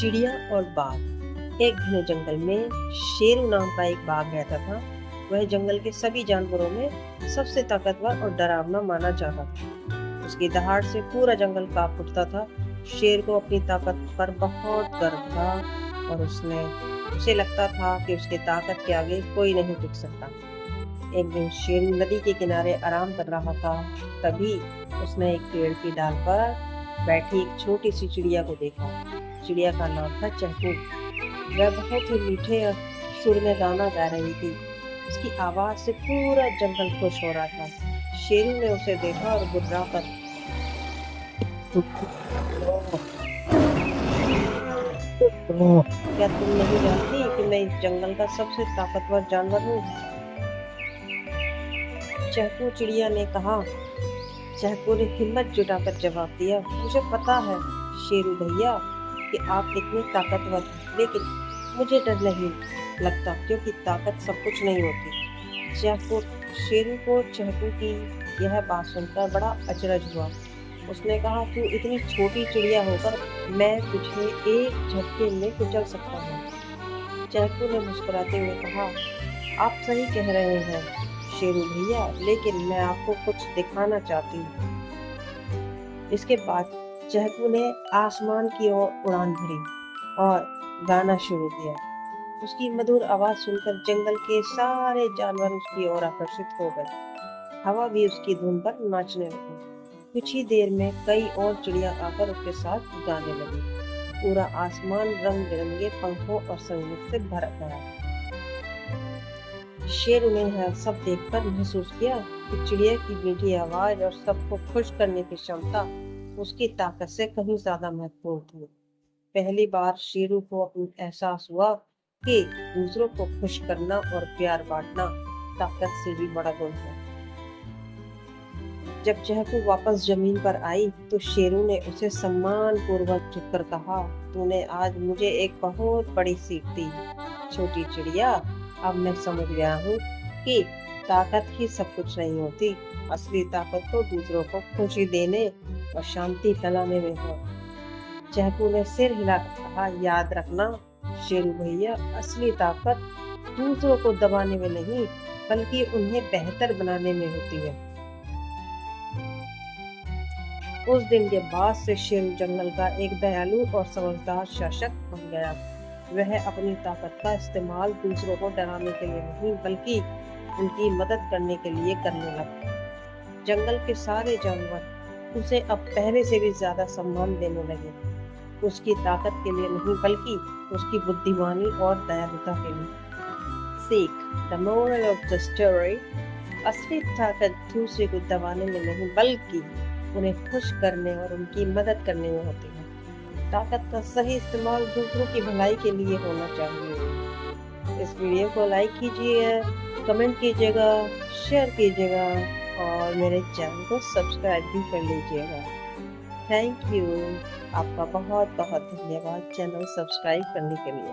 चिड़िया और बाघ। एक घने जंगल में शेरू नाम का एक बाघ रहता था। वह जंगल के सभी जानवरों में सबसे ताकतवर और डरावना माना जाता था। उसकी दहाड़ से पूरा जंगल कांप उठता था। शेर को अपनी ताकत पर बहुत गर्व था और उसे लगता था कि उसकी ताकत के आगे कोई नहीं टिक सकता। एक दिन शेर नदी के किनारे आराम कर रहा था। तभी उसने एक पेड़ की डाल पर बैठी एक छोटी सी चिड़िया को देखा। चिड़िया का नाम था चहकू। वह बहुत ही मीठे सुर में गाना गा रही थी। उसकी आवाज से पूरा जंगल खुश हो रहा था। शेरू ने उसे देखा और गुर्रा कर क्या तुम नहीं जानती कि मैं इस जंगल का सबसे ताकतवर जानवर हूँ? चहकू चिड़िया ने कहा। चहकू ने हिम्मत जुटाकर जवाब दिया, मुझे पता है शेरू भैया कि आप कितने ताकतवर हैं, लेकिन मुझे डर नहीं लगता क्योंकि ताकत सब कुछ नहीं होती। शेरू को चहकू की यह बात सुनकर बड़ा अचरज हुआ। उसने कहा, तू इतनी छोटी चिड़िया होकर मैं तुझे एक झटके में कुचल सकता हूँ। चहकू ने मुस्कुराते हुए कहा, आप सही कह रहे हैं शेरू भैया, लेकिन मैं आपको कुछ दिखाना चाहती हूँ। इसके बाद चहकू ने आसमान की ओर उड़ान भरी और गाना शुरू किया। उसकी मधुर आवाज सुनकर जंगल के सारे जानवर उसकी ओर आकर्षित हो गए। हवा भी उसकी धुन पर नाचने लगी। कुछ ही देर में कई और चिड़िया आकर उसके साथ गाने लगी। पूरा आसमान रंग बिरंगे पंखों और संगीत से भर गया। शेर ने यह सब देखकर महसूस किया कि चिड़िया की मीठी आवाज और सबको खुश करने की क्षमता उसकी ताकत से कहीं ज्यादा महत्वपूर्ण थी। पहली बार शेरू को एहसास हुआ कि दूसरों को खुश करना और प्यार बांटना ताकत से भी बड़ा गुण है। जब चहकू वापस जमीन पर आई तो शेरू ने उसे सम्मान पूर्वक झुककर कहा, तूने आज मुझे एक बहुत बड़ी सीख दी छोटी चिड़िया। अब मैं समझ गया हूँ कि ताकत ही सब कुछ नहीं होती। असली ताकत तो दूसरों को खुशी देने और शांति फैलाने में है। चहकू ने सिर हिलाकर कहा, याद रखना शेरू भैया, असली ताकत दूसरों को दबाने में नहीं बल्कि उन्हें बेहतर बनाने में होती है। उस दिन के बाद से शेरू जंगल का एक दयालु और समझदार शासक बन गया। वह अपनी ताकत का इस्तेमाल दूसरों को डराने के लिए नहीं बल्कि उनकी मदद करने के लिए करने लगा। जंगल के सारे जानवर उसे अब पहले से भी ज्यादा सम्मान देने लगे। उसकी ताकत के लिए नहीं बल्कि उसकी बुद्धिमानी और दयालुता के लिए। सीख, the moral of the story, असली ताकत दूसरे को दबाने में नहीं बल्कि उन्हें खुश करने और उनकी मदद करने में होती है। ताकत का सही इस्तेमाल दूसरों की भलाई के लिए होना चाहिए। इस वीडियो को लाइक कीजिए, कमेंट कीजिएगा, शेयर कीजिएगा और मेरे चैनल को सब्सक्राइब भी कर लीजिएगा। Thank you. आपका बहुत बहुत धन्यवाद चैनल सब्सक्राइब करने के लिए।